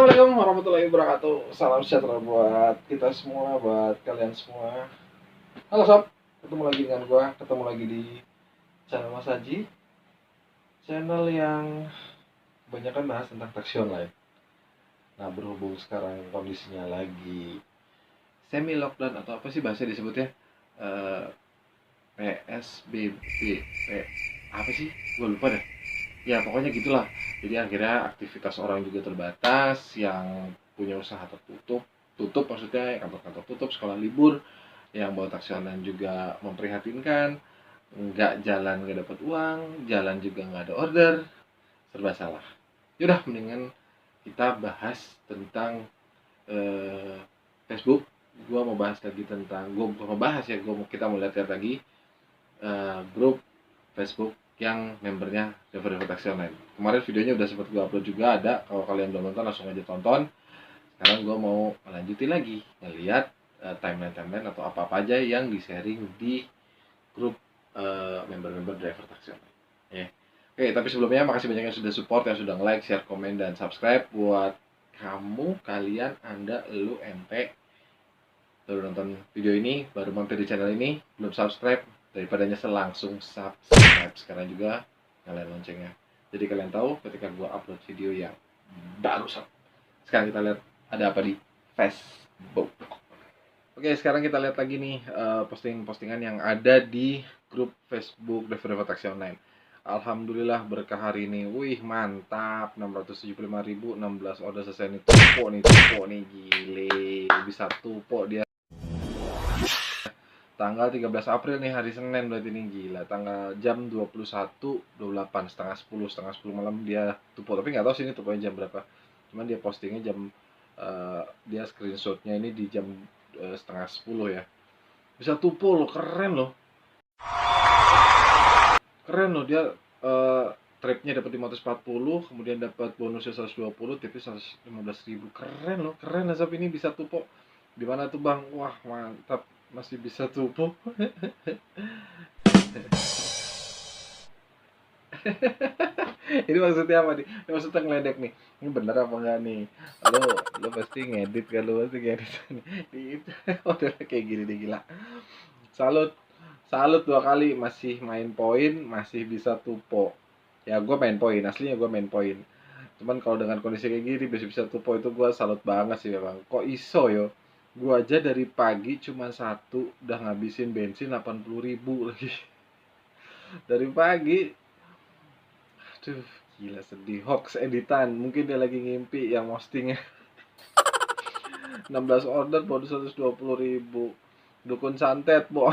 Assalamualaikum warahmatullahi wabarakatuh. Salam sejahtera buat kita semua, buat kalian semua. Halo sob, ketemu lagi dengan gua, ketemu lagi di channel Mas Haji, channel yang kebanyakan bahas tentang taksi online. Nah, berhubung sekarang kondisinya lagi semi lockdown atau apa sih bahasa disebutnya, PSBB, apa sih? Gua lupa deh. Ya pokoknya gitulah. Jadi akhirnya aktivitas orang juga terbatas, yang punya usaha tutup maksudnya, kantor-kantor tutup, sekolah libur, yang bawa taksi online juga memprihatinkan, nggak jalan nggak dapat uang, jalan juga nggak ada order, serba salah. Yaudah, mendingan kita bahas tentang Facebook. Gua mau bahas lagi tentang, gua bukan mau bahas ya, kita mau lihat lagi grup Facebook yang membernya driver taksi online. Kemarin videonya udah sempat gue upload juga, ada. Kalau kalian belum nonton langsung aja tonton. Sekarang gue mau melanjutin lagi ngeliat timeline atau apa-apa aja yang di-sharing di grup member-member driver taksi online. Ya. Oke, tapi sebelumnya makasih banyak yang sudah support, yang sudah like, share, komen, dan subscribe. Buat kalian, Anda, lu, ente, baru nonton video ini, baru mampir di channel ini, belum subscribe, daripada nyesel langsung subscribe sekarang juga, nyalain loncengnya. Jadi kalian tahu ketika gua upload video yang baru. Sekarang kita lihat ada apa di Facebook. Oke, sekarang kita lihat lagi nih posting-postingan yang ada di grup Facebook Driver Taksi Online. Alhamdulillah berkah hari ini. Wih, mantap. 675.000, 16 order selesai nih. Tupo nih, gile. Bisa tupo dia. Tanggal 13 April nih, hari Senin berarti ini, gila. Tanggal jam 21.28, setengah 10 malam dia tupo. Tapi nggak tahu sih ini tuponya jam berapa. Cuman dia postingnya jam dia screenshotnya ini di jam setengah 10 ya. Bisa tupo loh, keren loh. Keren loh dia tripnya dapat 540, kemudian dapat bonusnya 120, tipis 115.000. Keren loh, keren Azab ini bisa tupo. Di mana tuh Bang? Wah, mantap. Masih bisa tupo. Ini maksudnya apa nih? Ini maksudnya ngeledek nih. Ini bener apa enggak nih? Lo pasti ngedit kan, lo pasti ngedit nih. Udah kayak gini nih, gila. Salut. Salut 2 kali, masih main poin, masih bisa tupo. Ya gue main poin, aslinya gue main poin. Cuman kalau dengan kondisi kayak gini bisa tupo, itu gue salut banget sih memang. Kok iso yo? Gue aja dari pagi cuma satu udah ngabisin bensin 80.000 lagi. Dari pagi. Aduh, gila sedih. Hoax editan, mungkin dia lagi ngimpi yang postingnya. 16 order bonus 120.000. Dukun santet, Bo.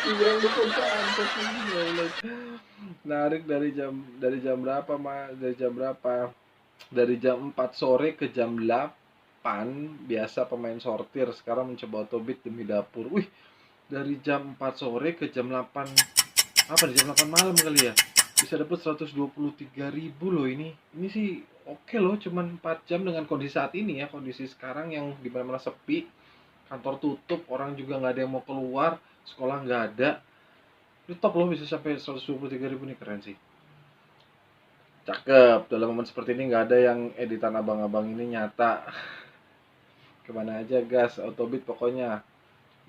Iya, dukun santet ini. Narik dari jam berapa, Ma? Dari jam berapa? Dari jam 4 sore ke jam 8. Biasa pemain sortir, sekarang mencoba otobit demi dapur. Wih, dari jam 4 sore ke jam 8, apa di jam 8 malam kali ya, bisa dapat 123.000 loh ini. Ini sih oke loh, cuman 4 jam dengan kondisi saat ini ya, kondisi sekarang yang dimana-mana sepi, kantor tutup, orang juga nggak ada yang mau keluar, sekolah nggak ada. Itu top loh, bisa sampai 123.000 nih, keren sih. Cakep, dalam momen seperti ini nggak ada yang editan abang-abang ini nyata. Kemana aja gas, autobit pokoknya.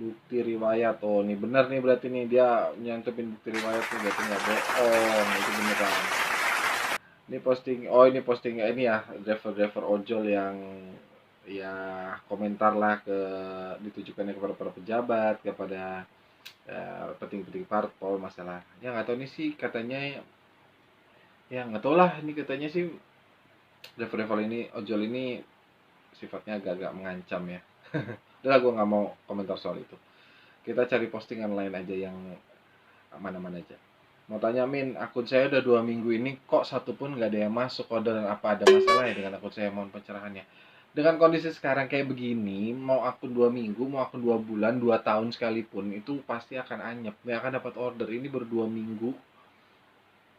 Bukti riwayat, oh nih bener nih, berarti nih dia nyantepin bukti riwayat nih, berarti nggak bohong, itu beneran. Ini posting, oh ini posting ini ya, driver ojol yang ya komentar lah ditujukannya kepada para pejabat, kepada petinggi-petinggi parpol, masalah ya nggak tahu. Ini sih katanya, ya nggak tahu lah, ini katanya sih driver ini, ojol ini sifatnya agak-agak mengancam ya. Udah, gue nggak mau komentar soal itu. Kita cari postingan lain aja yang mana-mana aja. Mau tanya, Min, akun saya udah 2 minggu ini kok satu pun nggak ada yang masuk order, dan apa ada masalah ya dengan akun saya? Mohon pencerahannya. Dengan kondisi sekarang kayak begini, mau akun 2 minggu, mau akun 2 bulan, 2 tahun sekalipun, itu pasti akan anyep, nggak akan dapat order. Ini baru 2 minggu.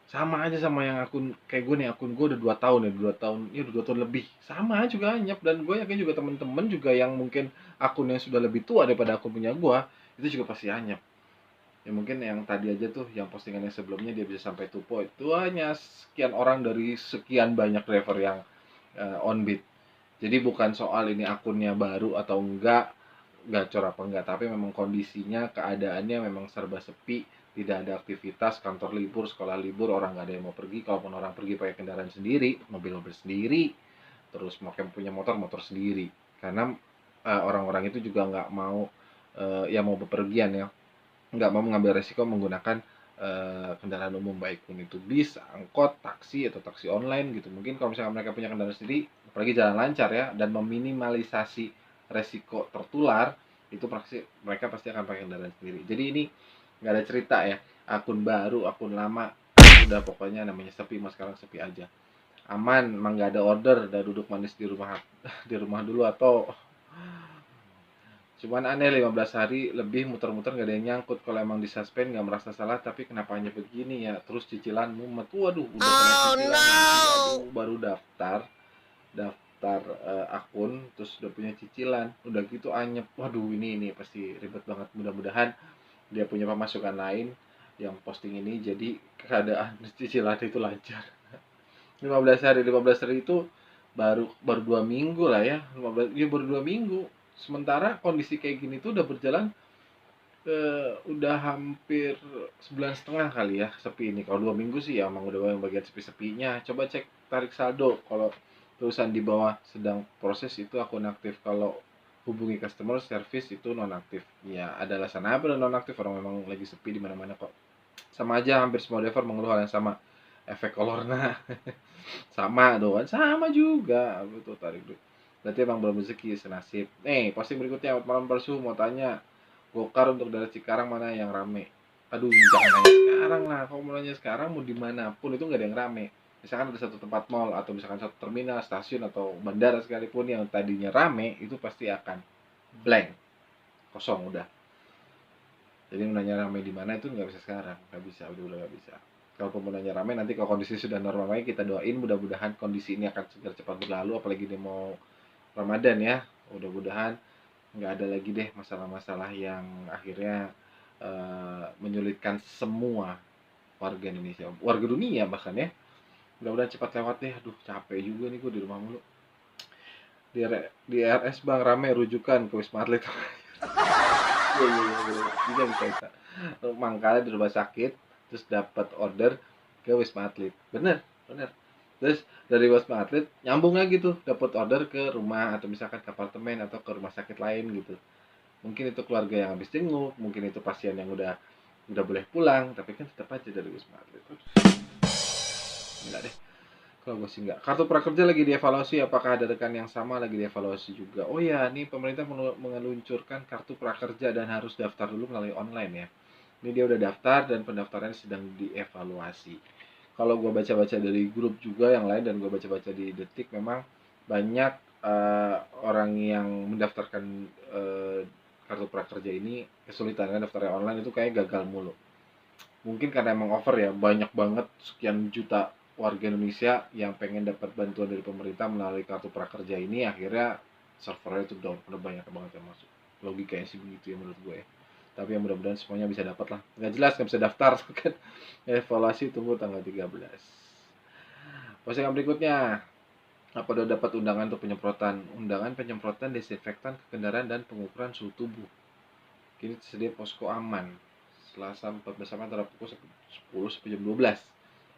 Sama aja sama yang akun kayak gue nih, akun gue udah 2 tahun ya, 2 tahun, ya udah 2 tahun lebih. Sama juga anyep, dan gue yakin juga temen-temen juga yang mungkin akunnya sudah lebih tua daripada akun punya gue, itu juga pasti anyep. Ya mungkin yang tadi aja tuh, yang postingannya sebelumnya dia bisa sampai tupo, itu hanya sekian orang dari sekian banyak driver yang on beat. Jadi bukan soal ini akunnya baru atau enggak, gacor apa enggak, tapi memang kondisinya, keadaannya memang serba sepi, tidak ada aktivitas, kantor libur, sekolah libur, orang nggak ada yang mau pergi, kalaupun orang pergi pakai kendaraan sendiri, mobil-mobil sendiri, terus mau punya motor, motor sendiri. Karena orang-orang itu juga nggak mau, yang mau bepergian ya, nggak mau mengambil resiko menggunakan kendaraan umum, baik pun itu bis, angkot, taksi, atau taksi online gitu. Mungkin kalau misalkan mereka punya kendaraan sendiri, apalagi jalan lancar ya, dan meminimalisasi resiko tertular, itu pasti mereka pasti akan pakai kendaraan sendiri. Jadi ini nggak ada cerita ya, akun baru, akun lama, udah pokoknya namanya sepi, mas sekarang sepi aja. Aman, emang nggak ada order, udah duduk manis di rumah di rumah dulu, atau cuman aneh 15 hari lebih muter-muter nggak ada yang nyangkut. Kalau emang disuspend nggak merasa salah, tapi kenapa hanya begini ya? Terus cicilan mumet. Waduh, udah kena cicilan lagi. Aduh, baru daftar, daftar akun, terus udah punya cicilan. Udah gitu anyep. Waduh, ini pasti ribet banget. Mudah-mudahan dia punya pemasukan lain yang posting ini, jadi keadaan cicilan itu lancar. 15 hari, 15 hari itu baru baru 2 minggu lah ya. 15, ya baru 2 minggu. Sementara kondisi kayak gini tuh udah berjalan, udah hampir sebulan setengah kali ya sepi ini. Kalau 2 minggu sih ya emang udah yang bagian sepi-sepinya. Coba cek tarik saldo, kalau tulisan di bawah sedang proses itu akun aktif, kalau hubungi customer service itu nonaktif. Ya ada alasan apa dan nonaktif, orang memang lagi sepi di mana-mana kok. Sama aja, hampir semua driver mengeluh hal yang sama, efek kolorna. Sama doang, sama juga, betul, tarik duit. Berarti emang belum rezeki, senasib. Nih posting berikutnya, malam palsu, mau tanya Gokar untuk dari Cikarang mana yang rame? Aduh, jangan nanya sekarang lah. Kalau mau nanya sekarang, mau dimanapun itu nggak ada yang rame. Misalkan ada satu tempat mall, atau misalkan satu terminal, stasiun, atau bandara sekalipun yang tadinya rame, itu pasti akan blank, kosong udah. Jadi menanya rame di mana itu nggak bisa sekarang, nggak bisa, udah nggak bisa. Kalau mau nanya rame, nanti kalau kondisi sudah normal lagi, kita doain mudah-mudahan kondisi ini akan segera cepat berlalu, apalagi dia mau Ramadan ya. Mudah-mudahan nggak ada lagi deh masalah-masalah yang akhirnya menyulitkan semua warga Indonesia, warga dunia bahkan ya. Mudah-mudahan cepat lewat deh. Aduh, capek juga nih gue di rumah mulu. Di RS bang rame, rujukan ke Wisma Atlet. Iya iya iya, bisa bisa bisa. Mangkal di rumah sakit, terus dapat order ke Wisma Atlet. Bener bener. Terus dari Wisma Atlet nyambung lagi tuh, dapat order ke rumah, atau misalkan ke apartemen, atau ke rumah sakit lain gitu. Mungkin itu keluarga yang habis jenguk, mungkin itu pasien yang udah boleh pulang, tapi kan tetap aja dari Wisma Atlet. Enggak deh, kalau gue sih enggak. Kartu prakerja lagi dievaluasi, apakah ada rekan yang sama lagi dievaluasi juga? Oh ya, ini pemerintah meluncurkan kartu prakerja dan harus daftar dulu melalui online ya. Ini dia udah daftar dan pendaftarannya sedang dievaluasi. Kalau gue baca-baca dari grup juga yang lain, dan gue baca-baca di Detik, memang banyak orang yang mendaftarkan uh, kartu prakerja ini kesulitan, kan daftarnya online itu kayak gagal mulu. Mungkin karena emang over ya, banyak banget sekian juta warga Indonesia yang pengen dapat bantuan dari pemerintah melalui kartu prakerja ini, akhirnya servernya itu down, udah banyak banget yang masuk. Logikanya sih begitu ya menurut gue ya. Tapi yang mudah-mudahan semuanya bisa dapat lah. Nggak jelas, nggak bisa daftar kan. Evaluasi tunggu tanggal 13. Postingan berikutnya, apa udah dapat undangan untuk penyemprotan? Undangan penyemprotan desinfektan ke kendaraan dan pengukuran suhu tubuh. Kini tersedia posko aman. Selasa 14 Maret antara pukul 10 sampai jam 12.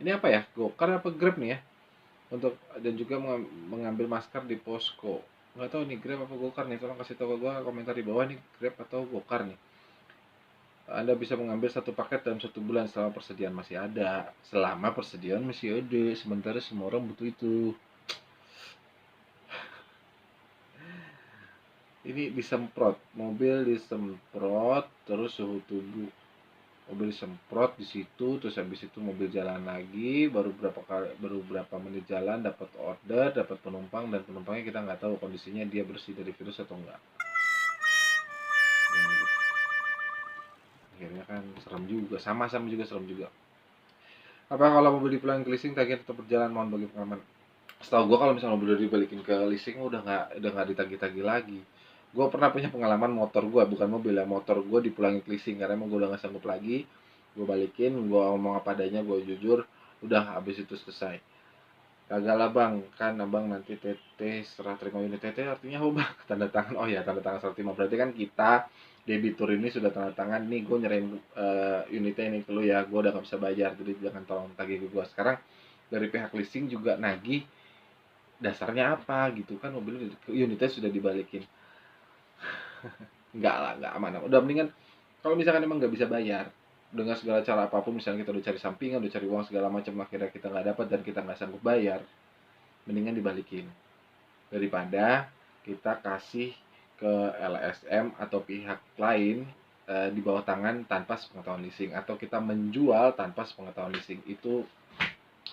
Ini apa ya? Gokar apa Grab nih ya? Untuk dan juga mengambil masker di posko. Nggak tahu nih Grab apa Gokar nih. Tolong kasih tahu gue komentar di bawah nih, Grab atau Gokar nih. Anda bisa mengambil satu paket dalam 1 bulan selama persediaan masih ada. Selama persediaan masih ada. Sementara semua orang butuh itu. Ini disemprot, mobil disemprot, terus suhu tubuh mobil disemprot di situ, terus habis itu mobil jalan lagi, baru berapa menit jalan dapat order, dapat penumpang, dan penumpangnya kita nggak tahu kondisinya dia bersih dari virus atau enggak. Akhirnya kan serem juga, sama-sama juga serem juga. Apa kalau mobil dipulang ke leasing tagihan tetap berjalan, mohon bagi pengalaman? Setahu gua kalau misalnya mobil udah dibalikin ke leasing udah nggak ditagih-tagih lagi. Gue pernah punya pengalaman motor gue, bukan mobil ya, motor gue dipulangin leasing karena emang gue udah gak sanggup lagi. Gue balikin, gue ngomong apa adanya, gue jujur, udah habis itu selesai. Kagak lah bang, kan abang nanti TT serah terima unit. TT artinya apa bang? Tanda tangan, oh ya tanda tangan serah terima. Berarti kan kita debitur ini sudah tanda tangan nih, gue nyerahin unitnya ini ke lu ya, gue udah gak bisa bayar, jadi jangan tolong tagih ke gue. Sekarang dari pihak leasing juga nagih, dasarnya apa gitu kan, mobil unitnya sudah dibalikin. Enggak lah, enggak aman. Udah mendingan kalau misalkan emang nggak bisa bayar dengan segala cara apapun, misalnya kita udah cari sampingan, udah cari uang segala macam, akhirnya kita nggak dapat dan kita nggak sanggup bayar, mendingan dibalikin daripada kita kasih ke LSM atau pihak lain di bawah tangan tanpa sepengetahuan leasing, atau kita menjual tanpa sepengetahuan leasing. Itu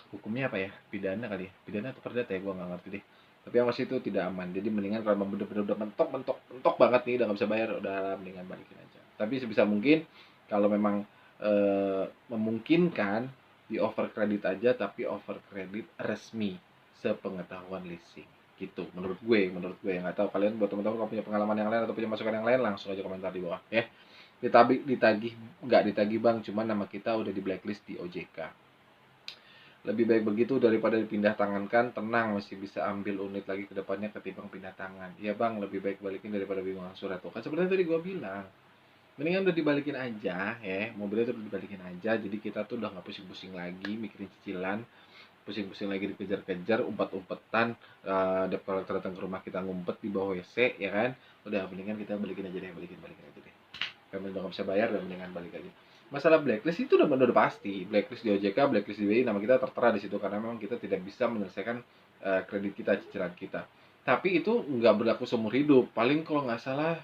hukumnya apa ya, pidana kali ya, pidana atau perdata ya, gue nggak ngerti deh. Tapi yang masih itu tidak aman. Jadi mendingan kalau bener-bener udah mentok banget nih, udah nggak bisa bayar, udah mendingan balikin aja. Tapi sebisa mungkin kalau memang memungkinkan, di over kredit aja, tapi over kredit resmi sepengetahuan leasing gitu. Menurut gue ya, nggak tahu kalian, buat teman-teman kalau punya pengalaman yang lain atau punya masukan yang lain, langsung aja komentar di bawah ya. Ditagih nggak ditagih bang, cuman nama kita udah di blacklist di OJK. Lebih baik begitu daripada dipindah tangankan. Tenang, masih bisa ambil unit lagi ke depannya ketimbang pindah tangan. Iya bang, lebih baik balikin daripada bingung surat tuh. Kan sebenarnya tadi gua bilang, mendingan udah dibalikin aja ya, mobilnya tuh udah dibalikin aja. Jadi kita tuh udah nggak pusing-pusing lagi mikirin cicilan, pusing-pusing lagi dikejar-kejar, umpat-umpatan, debt collector datang ke rumah kita ngumpet di bawah WC ya kan. Udah mendingan kita balikin aja deh, balikin aja deh. Kami udah nggak bisa bayar, dan mendingan balik aja. Masalah blacklist itu udah pasti, blacklist di OJK, blacklist di BI, nama kita tertera di situ karena memang kita tidak bisa menyelesaikan kredit kita, cicilan kita. Tapi itu nggak berlaku seumur hidup, paling kalau nggak salah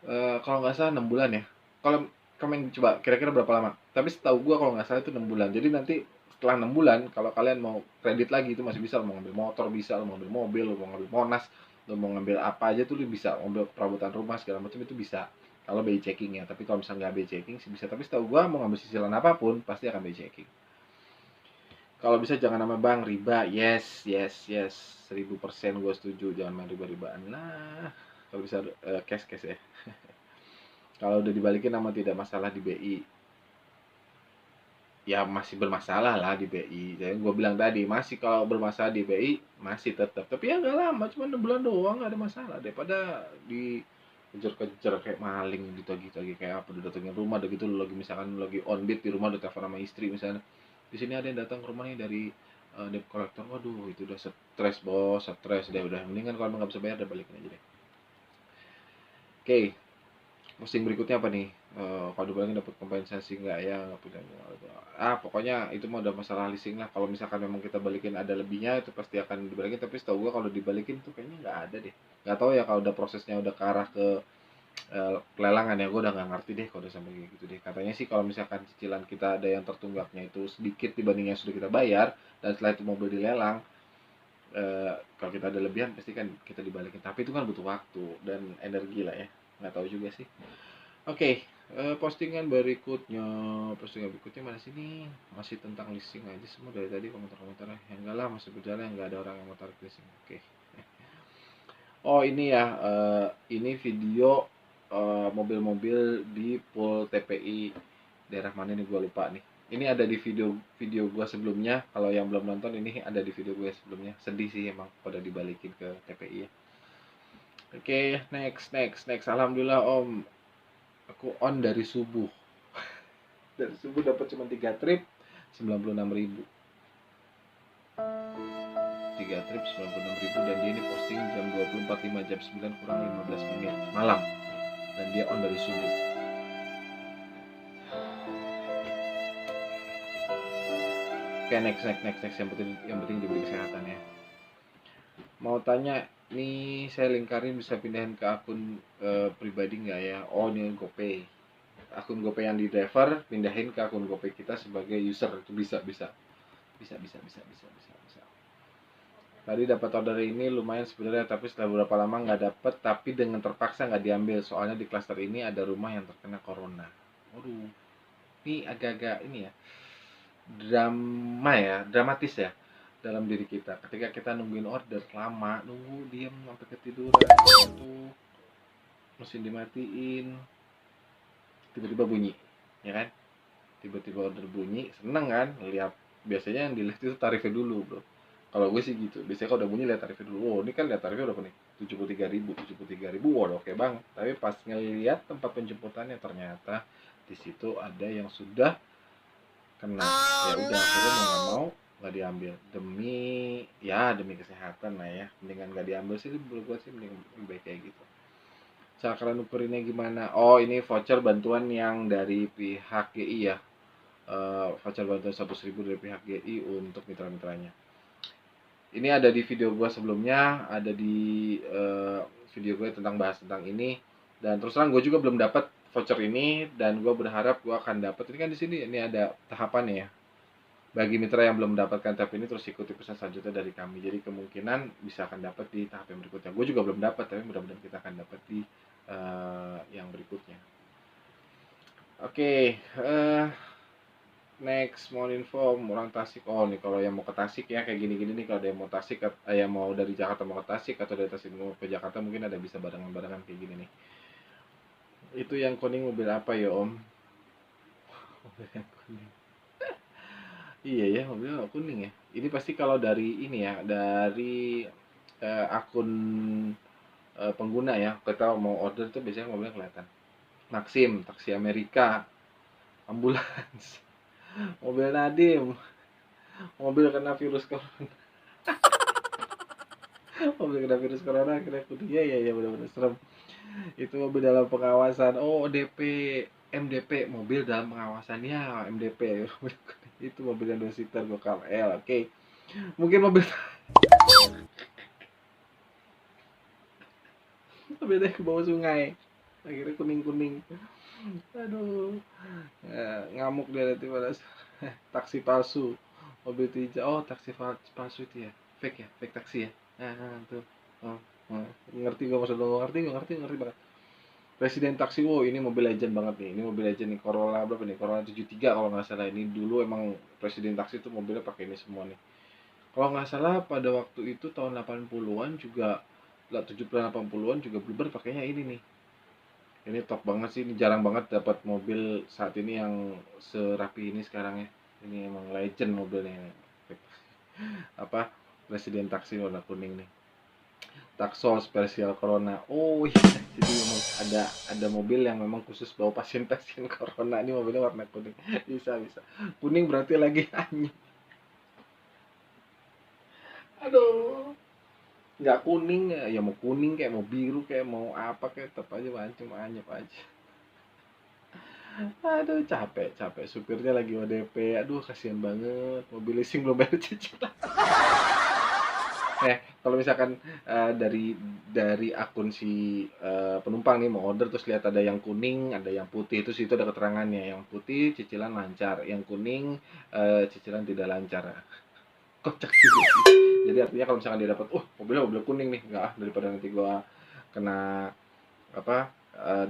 6 bulan ya. Kalau kalian coba kira-kira berapa lama, tapi setahu gua kalau nggak salah itu 6 bulan. Jadi nanti setelah 6 bulan, kalau kalian mau kredit lagi itu masih bisa. Lo mau ngambil motor bisa, lo mau ngambil mobil, lo mau ngambil Monas, lo mau ngambil apa aja tuh lo bisa, ngambil perabotan rumah segala macam itu bisa kalau BI checking ya. Tapi kalau misalnya nggak BI checking sih bisa, tapi setahu gua mau ngambil cicilan apapun pasti akan BI checking. Kalau bisa jangan nama bank, riba, yes, 1000% gue setuju, jangan main riba-ribaan lah. Kalau bisa cash ya. Kalau udah dibalikin nama tidak masalah di BI, ya masih bermasalah lah di BI. Jadi gue bilang tadi, masih kalau bermasalah di BI masih tetap. Tapi ya nggak lama, cuma 6 bulan doang, nggak ada masalah. Daripada di kejar-kejar kayak maling, ditagih-tagih kayak apa, udah datengin rumah, udah gitu lu lagi misalkan lu lagi on beat di rumah, udah telepon sama istri misalnya, di sini ada yang datang ke rumah nih dari debt collector. Waduh, itu udah stres bos, stres deh. Udah mendingan kalau nggak bisa bayar udah balikin aja deh. Oke, posting berikutnya apa nih? Kalau dibalikin dapat kompensasi nggak ya? Nggak punya. Pokoknya itu mah udah masalah leasing lah. Kalau misalkan memang kita balikin ada lebihnya, itu pasti akan dibalikin. Tapi setahu gua kalau dibalikin tuh kayaknya nggak ada deh. Nggak tahu ya kalau udah prosesnya udah ke arah ke pelelangan ya. Gua udah nggak ngerti deh kalau udah sampai kayak gitu deh. Katanya sih kalau misalkan cicilan kita ada yang tertunggaknya itu sedikit dibanding yang sudah kita bayar, dan setelah itu mobil dilelang, kalau kita ada lebihan pasti kan kita dibalikin. Tapi itu kan butuh waktu dan energi lah ya. Nggak tahu juga sih. Oke, postingan berikutnya mana sih nih? Masih tentang leasing aja semua dari tadi komentar-komentarnya. Yang enggak lah, masih berjalan, nggak ada orang yang mau tarik leasing. Oke. Oh ini ya, ini video mobil-mobil di pool TPI daerah mana nih, gue lupa nih. Ini ada di video gue sebelumnya. Kalau yang belum nonton, ini ada di video gue sebelumnya. Sedih sih emang pada dibalikin ke TPI ya. Oke, next. Alhamdulillah om, aku on dari subuh. Dari subuh dapat cuma 3 trip, 96.000. 3 trip 96.000, dan dia ini posting jam 24.05, jam 9 kurang 15 menit malam, dan dia on dari subuh. Oke, next. Yang penting diberi kesehatan ya. Mau tanya nih, saya lingkarin bisa pindahin ke akun pribadi nggak ya? Oh ini GoPay, akun GoPay yang di driver pindahin ke akun GoPay kita sebagai user, itu bisa. Tadi dapat order ini lumayan sebenarnya, tapi setelah beberapa lama nggak dapet, tapi dengan terpaksa nggak diambil soalnya di klaster ini ada rumah yang terkena corona. Waduh, ini agak-agak ini ya, dramatis ya dalam diri kita. Ketika kita nungguin order lama, nunggu diam sampai ketiduran itu, mesin dimatiin, tiba-tiba bunyi, ya kan? Tiba-tiba order bunyi, seneng kan? Lihat biasanya yang dilihat itu tarifnya dulu, bro. Kalau gue sih gitu. Biasanya kalau udah bunyi lihat tarifnya dulu. Oh, ini kan lihat tarifnya udah nih 73.000, wah oke bang. Tapi pas ngelihat tempat penjemputannya ternyata di situ ada yang sudah kena. Ya udah akhirnya mau nggak mau nggak diambil demi kesehatan lah ya. Mendingan nggak diambil sih, menurut gue sih mending baik kayak gitu. Cara kalian ukurinnya gimana? Oh, ini voucher bantuan yang dari pihak GI ya. Voucher bantuan 100.000 dari pihak GI untuk mitra-mitranya. Ini ada di video gue sebelumnya, ada di video gue bahas tentang ini. Dan terus terang gue juga belum dapat voucher ini, dan gue berharap gue akan dapat. Ini kan di sini ini ada tahapannya ya. Bagi mitra yang belum mendapatkan tahap ini, terus ikuti pesan selanjutnya dari kami. Jadi kemungkinan bisa akan dapat di tahap yang berikutnya. Gue juga belum dapat, tapi mudah-mudahan kita akan dapat di yang berikutnya. Oke, next mau info orang Tasik. Oh nih, kalau yang mau ke Tasik ya kayak gini-gini nih, kalau ada yang mau Tasik, yang mau dari Jakarta mau ke Tasik atau dari Tasik mau ke Jakarta, mungkin ada bisa barengan-barengan kayak gini nih. Itu yang kuning mobil apa ya om? Mobil yang kuning. Iya ya, mobilnya kuning ya. Ini pasti kalau dari ini ya, dari akun pengguna ya. Kita mau order itu biasanya mobilnya kelihatan. Maxim, taksi Amerika, ambulans, mobil Nadim, mobil kena virus corona. Mobil kena virus corona kena kuning. Ya benar-benar serem. Itu mobil dalam pengawasan. Oh, DP, MDP, mobil dalam pengawasan ya, MDP. Itu mobil yang 2 seater Gokar L. Oke. Mungkin mobilnya ke bawah sungai. Akhirnya kuning-kuning. Aduh. Ngamuk dia nanti pada taksi palsu. Mobil hijau. Oh, taksi palsu itu ya. Fake ya, fake taksi ya. Tuh. Oh, ngerti gue maksud lo, ngerti banget. Presiden taksi, wow ini mobil legend banget nih. Ini mobil legend nih, Corolla berapa nih? Corolla 73 kalau nggak salah. Ini dulu emang presiden taksi tuh mobilnya pakai ini semua nih. Kalau nggak salah pada waktu itu tahun 80-an juga, 70-an 80-an juga Bluebird pakainya ini nih. Ini top banget sih, ini jarang banget dapat mobil saat ini yang serapi ini sekarang ya. Ini emang legend mobilnya. Apa? Presiden taksi warna kuning nih. Taksol spesial corona. Oh iya, jadi memang ada mobil yang memang khusus bawa pasien-pasien corona. Ini mobilnya warna kuning. Bisa. Kuning berarti lagi anyep. Aduh. Nggak kuning ya, mau kuning kayak mau biru kayak mau apa kayak tetap aja macam anyep aja. Aduh, capek. Supirnya lagi ODP. Aduh, kasihan banget. Mobil leasing belum bayar cicilan. Kalau misalkan dari akun si penumpang nih mau order, terus lihat ada yang kuning, ada yang putih, terus itu ada keterangannya. Yang putih cicilan lancar, yang kuning cicilan tidak lancar. Kocak juga sih. Jadi artinya kalau misalkan dia dapat, mobil kuning nih, enggak daripada nanti gua kena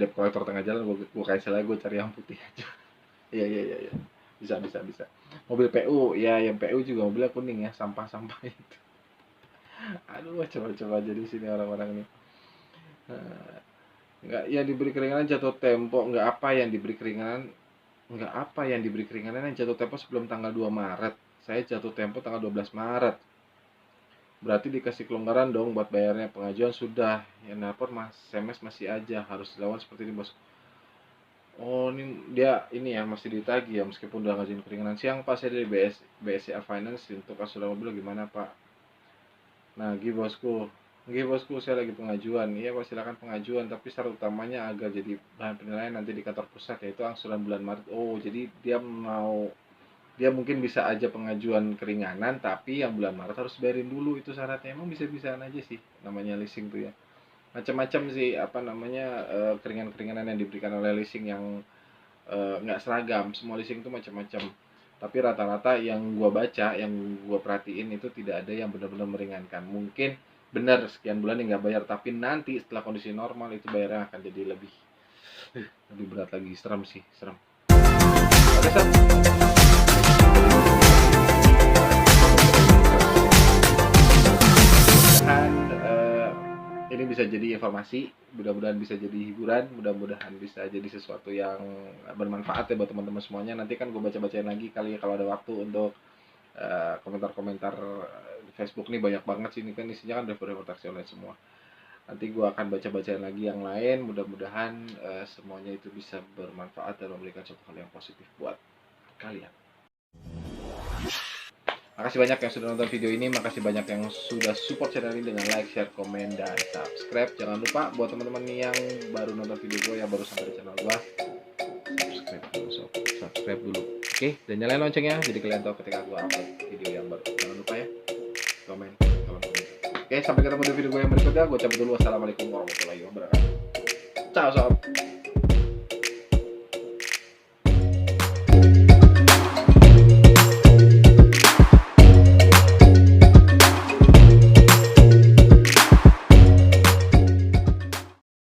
debt collector tengah jalan, gua cancel aja, gua cari yang putih aja. Iya. Bisa. Mobil PU, ya yang PU juga mobilnya kuning ya, sampah-sampah itu. Aduh, coba jadi sini orang-orang nih. Enggak yang diberi keringanan jatuh tempo, enggak apa yang diberi keringanan yang jatuh tempo sebelum tanggal 2 Maret. Saya jatuh tempo tanggal 12 Maret. Berarti dikasih kelonggaran dong buat bayarnya. Pengajuan sudah, yang nelpon SMS masih aja, harus dilawan seperti ini bos. Oh ini dia ini ya masih ditagih ya meskipun udah ngajuin keringanan. Siang Pak, saya dari BSCA Finance untuk asuransi mobil gimana Pak? Nah, bosku, saya lagi pengajuan. Iya Pak, silakan pengajuan, tapi syarat utamanya agar jadi bahan penilaian nanti di kantor pusat, yaitu angsuran bulan Maret. Oh, jadi dia mungkin bisa aja pengajuan keringanan, tapi yang bulan Maret harus bayarin dulu, itu syaratnya. Emang bisa-bisaan aja sih, namanya leasing tuh ya. Macam-macam sih, keringan-keringanan yang diberikan oleh leasing yang nggak seragam. Semua leasing itu macam-macam. Tapi rata-rata yang gua baca, yang gua perhatiin itu tidak ada yang benar-benar meringankan. Mungkin benar sekian bulan yang nggak bayar, tapi nanti setelah kondisi normal itu bayarnya akan jadi lebih berat lagi. Serem. Oke, Sam. Ini bisa jadi informasi, mudah-mudahan bisa jadi hiburan, mudah-mudahan bisa jadi sesuatu yang bermanfaat ya buat teman-teman semuanya. Nanti kan gue baca-bacain lagi kali ya kalau ada waktu untuk komentar-komentar di Facebook nih banyak banget sih, ini kan isinya kan refer-refer taksi online semua. Nanti gue akan baca-bacain lagi yang lain, mudah-mudahan semuanya itu bisa bermanfaat dan memberikan suatu hal yang positif buat kalian. Makasih banyak yang sudah nonton video ini, makasih banyak yang sudah support channel ini dengan like, share, komen, dan subscribe. Jangan lupa buat teman-teman yang baru nonton video gue, yang baru sampai di channel gue, subscribe dulu. Oke, dan nyalain loncengnya jadi kalian tahu ketika gue upload video yang baru. Jangan lupa ya, komen. Oke, sampai ketemu di video gue yang berikutnya. Gue cabut dulu. Wassalamualaikum warahmatullahi wabarakatuh. Ciao, sob.